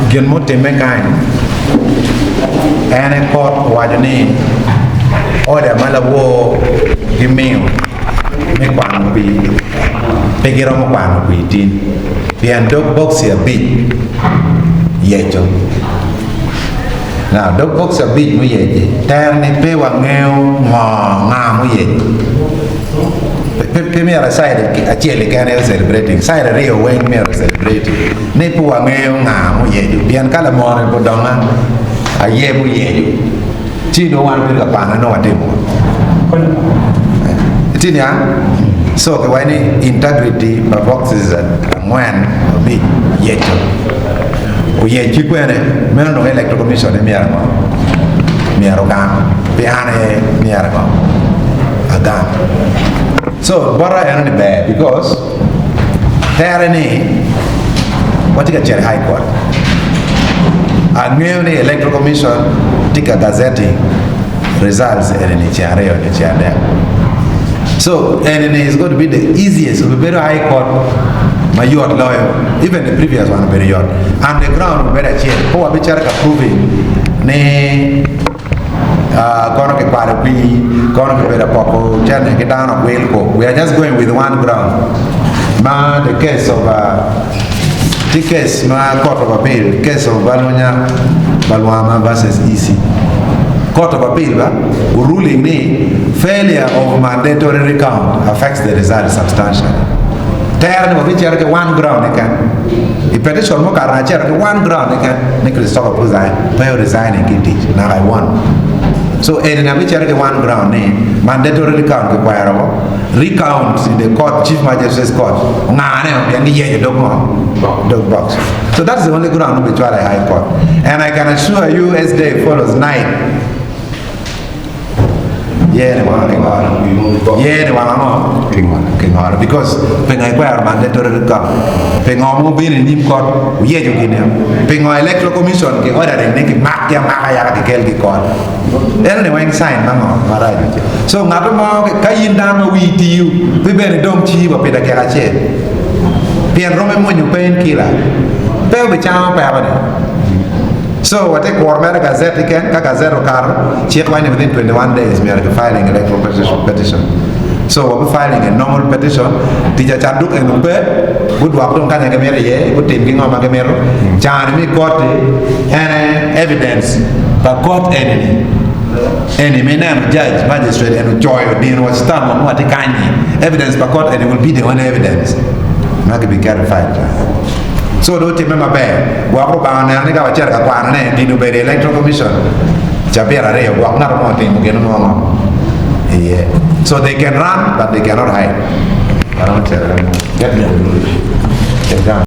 Gen mo teme kain ene kot wajani ode malawo gimeo me kwano bi pegiro mo kwano bi tin pian dog box ya bi yecho na dog box ya bi mo yeje ter ni pe wa ngeo nga mo yeje pe me ara side a chele kan e celebrating side rio wen me ara celebrating ne pe wa ngeo nga mo yeje pian kala mo ne bodonga a ye mo yeje ti no wan pe ka pana no atemo tini ya so ke wani integrity ba boxes when bi yeto o ye ki kwene men no electoral commission de miaro gam piane miaro gam agam so what I am bad because there ni what you get high court a new electoral commission tika gazette results and ni chiareo ni chiareo. So, and it is going to be the easiest, so very high court, my yacht lawyer, even the previous one, very yacht. And the ground, very cheap. Who are bichara proving? Ne, gonna get part of B, gonna get better popo, just get down on whale. We are just going with one ground. Ma, the case of the case, ma court of appeal, case of Balunya, Baluama versus EC. Court of appeal, ruling me failure of mandatory recount affects the result substantially. There no which are one ground again. The petition mo karna chair one ground again. Nicholas talk of resign, pay resign and get it. Now I won. So in a which are one ground mandatory recount require recount in the court, chief magistrate's court. Dog box. So that's the only ground which are a high court. And I can assure you as day follows night. Yeah, because pengai kwa mandatory recount pengai mo bin ni court ye jo gine pengai electoral commission ke order ne ke mak ya makaya ke kel ke court ene wang sign mango mara so ngato mo ke kayin dama wi tiu be be dom chi ba peda ke ache pien rome mo nyu pen kila pe be chao pe ba. So what take war mera gazette again, ka gazette car, check within 21 days we are filing electoral petition. So we filing a normal petition, tija chanduk en umpe, good waktu kan yang kemere ye, good tim kingo ma kemero, chan mi court and evidence, but court enemy. Any man judge, magistrate and joy or din was stam on what kanyi. Evidence but court and it will be the only evidence. Not to be clarified. So do you remember bad? Wapo bana ni ka chera ka kwana ne dinu be electoral commission. Chabera re wak na mo tin mo geno mo. Yeah. So they can run but they cannot hide. I don't tell them. Get me.